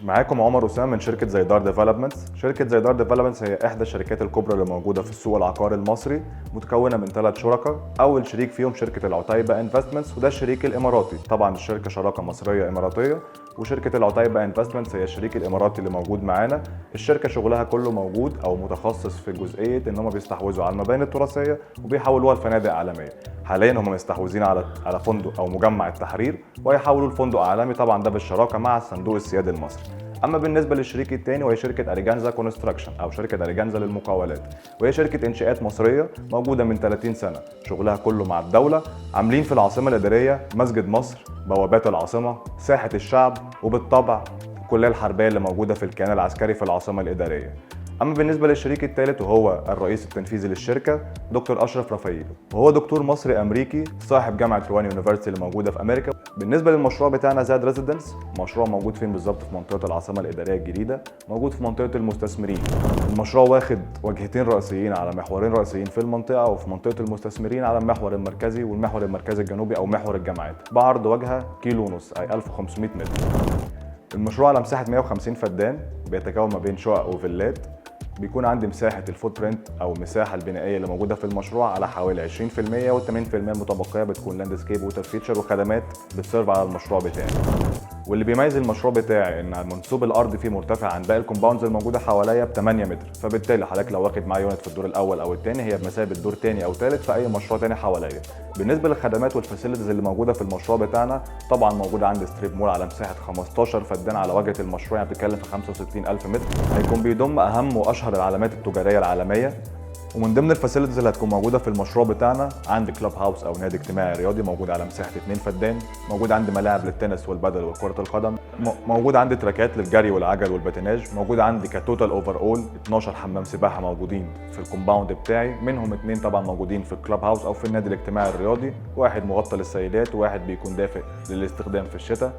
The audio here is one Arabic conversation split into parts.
معاكم عمر أسامة من شركة زيدار ديفلوبمنتس. شركة زيدار ديفلوبمنتس هي إحدى الشركات الكبرى اللي موجودة في السوق العقاري المصري، متكونة من 3 شركاء. أول شريك فيهم شركة العتيبة انفستمنتس، وده الشريك الإماراتي. طبعا الشركة شراكة مصرية إماراتية، وشركة العتيبة انفستمنتس هي الشريك الإماراتي اللي موجود معانا. الشركة شغلها كله موجود أو متخصص في جزئية إن هم بيستحوذوا على المباني التراثية وبيحولوها لفنادق عالمية. حاليا هم مستحوذين على فندق أو مجمع التحرير، ويحولوا لفندق عالمي، طبعا ده بالشراكة مع الصندوق السيادي المصري. اما بالنسبه للشريك الثاني وهي شركه اريجانزا كونستراكشن او شركه اريجانزا للمقاولات، وهي شركه انشاءات مصريه موجوده من 30 سنه، شغلها كله مع الدوله. عاملين في العاصمه الاداريه مسجد مصر، بوابات العاصمه، ساحه الشعب، وبالطبع الكليه الحربيه اللي موجوده في الكيان العسكري في العاصمه الاداريه. اما بالنسبه للشريك الثالث وهو الرئيس التنفيذي للشركه دكتور اشرف رافائيل، وهو دكتور مصري امريكي صاحب جامعه روان يونيفرسيتي اللي موجوده في امريكا. بالنسبه للمشروع بتاعنا زاد ريزيدنس، مشروع موجود فين بالظبط؟ في منطقه العاصمه الاداريه الجديده، موجود في منطقه المستثمرين. المشروع واخد وجهتين رئيسيين على محورين رئيسيين في المنطقه، وفي منطقه المستثمرين على المحور المركزي والمحور المركزي الجنوبي او محور الجامعات، بعرض واجهه 1.5 كيلو اي 1500 متر. المشروع على مساحه 150 فدان، بيتكون ما بين شقق وفيلات. بيكون عندي مساحة الفوت برنت أو المساحة البنائية اللي موجودة في المشروع على حوالي 20%، وال 80% المتبقية بتكون لاندسكيب ووتر فيتشر وخدمات بتسيرف على المشروع بتاعي. واللي بيميز المشروع بتاعي ان منسوب الارض فيه مرتفع عن باقي الكومباوندز الموجوده حواليا ب 8 متر، فبالتالي حضرتك لو واخد معايا يونت في الدور الاول او الثاني هي بمثابه دور ثاني او ثالث في اي مشروع ثاني حواليا. بالنسبه للخدمات والفاسيلتيز اللي موجوده في المشروع بتاعنا، طبعا موجوده عندي ستريب مول على مساحه 15 فدان على واجهه المشروع، يعني بتتكلم في 65,000 متر. هيكون بيضم اهم واشهر العلامات التجاريه العالميه. ومن ضمن الفاسيلتيز اللي هتكون موجوده في المشروع بتاعنا عندي كلاب هاوس او نادي اجتماعي رياضي موجود على مساحه 2 فدان، موجود عندي ملاعب للتنس والبادل وكره القدم، موجود عندي تراكات للجري والعجل والباتيناج، موجود عندي كتوتال اوفر اول 12 حمام سباحه موجودين في الكومباوند بتاعي، منهم 2 طبعا موجودين في الكلاب هاوس او في النادي الاجتماعي الرياضي، واحد مغطى للسيدات وواحد بيكون دافئ للاستخدام في الشتاء.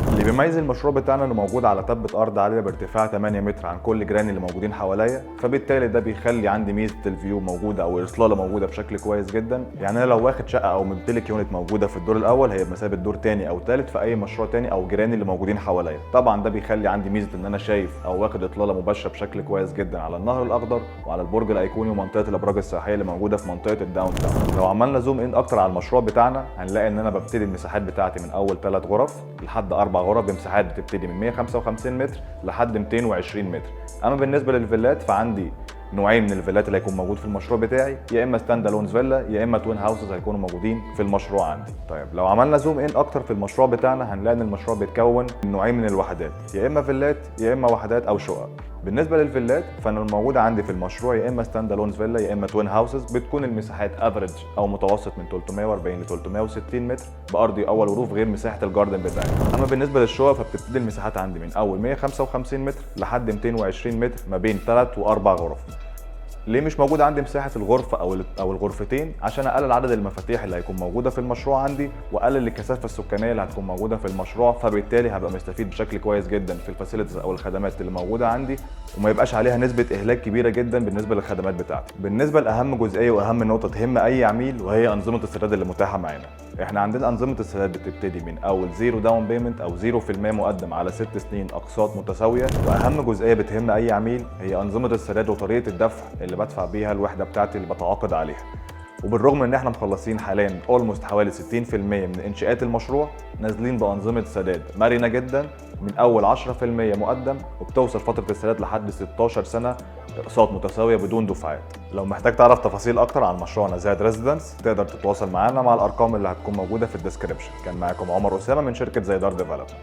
اللي بيميز المشروع بتاعنا انه موجود على تبه ارض عاليه بارتفاع 8 متر عن كل جيراني اللي موجودين حواليا، فبالتالي ده بيخلي عندي ميزه الفيو موجوده او الاصلاله موجوده بشكل كويس جدا. يعني انا لو واخد شقه او ممتلك يونت موجوده في الدور الاول، هي بمثابه دور ثاني او ثالث في اي مشروع ثاني او جيراني اللي موجودين حواليا. طبعا ده بيخلي عندي ميزه ان انا شايف او واخد اطلاله مباشره بشكل كويس جدا على النهر الاخضر وعلى البرج الايقوني ومنطقه الابراج السياحيه اللي موجوده في منطقه الداون تاون. لو عملنا زوم ان اكتر على المشروع بتاعنا، هنلاقي ان انا ببتدي المساحات بتاعتي من اول 3 غرف لحد 4 غرف بمساحات بتبتدي من 155 متر لحد 220 متر. اما بالنسبه للفيلات فعندي نوعين من الفيلات اللي هيكون موجود في المشروع بتاعي، يا اما ستاند الون فيلا يا اما توين هاوسز هيكونوا موجودين في المشروع عندي. طيب لو عملنا زوم ان اكتر في المشروع بتاعنا، هنلاقي ان المشروع بيتكون من نوعين من الوحدات، يا اما فيلات يا اما وحدات او شقق. بالنسبه للفيلات فانا الموجوده عندي في المشروع يا اما ستاند الون فيلا يا اما توين هاوسز، بتكون المساحات افريج او متوسط من 340 ل 360 متر بارضي اول وروف غير مساحه الجاردن بتاعي. اما بالنسبه للشقق فبتبتدي المساحات عندي من اول 155 متر لحد 220 متر ما بين 3 و4 غرف. ليه مش موجود عندي مساحه الغرفه او الغرفتين؟ عشان اقلل عدد المفاتيح اللي هيكون موجوده في المشروع عندي، واقلل الكثافه السكانيه اللي هتكون موجوده في المشروع، فبالتالي هبقى مستفيد بشكل كويس جدا في الفاسيلتيز او الخدمات اللي موجوده عندي، وما يبقاش عليها نسبه اهلاك كبيره جدا بالنسبه للخدمات بتاعتي. بالنسبه لاهم جزئيه واهم نقطه تهم اي عميل، وهي انظمه السداد اللي متاحه معانا. احنا عندنا انظمه السداد بتبتدي من اول 0 داون بيمنت او 0% مقدم على 6 سنين اقساط متساويه. واهم جزئيه بتهم اي عميل هي انظمه السداد وطريقه الدفع اللي بدفع بيها الوحده بتاعتي اللي بتعاقد عليها. وبالرغم ان احنا مخلصين حاليا اولموست حوالي 60% من انشاءات المشروع، نازلين بانظمه سداد مرنه جدا من اول 10% مقدم، وبتوصل فتره السداد لحد 16 سنه اقساط متساويه بدون دفعات. لو محتاج تعرف تفاصيل اكتر عن مشروعنا زاد ريزيدنس، تقدر تتواصل معانا مع الارقام اللي هتكون موجوده في الديسكربشن. كان معاكم عمر اسامه من شركه زيدار ديفلوبمنت.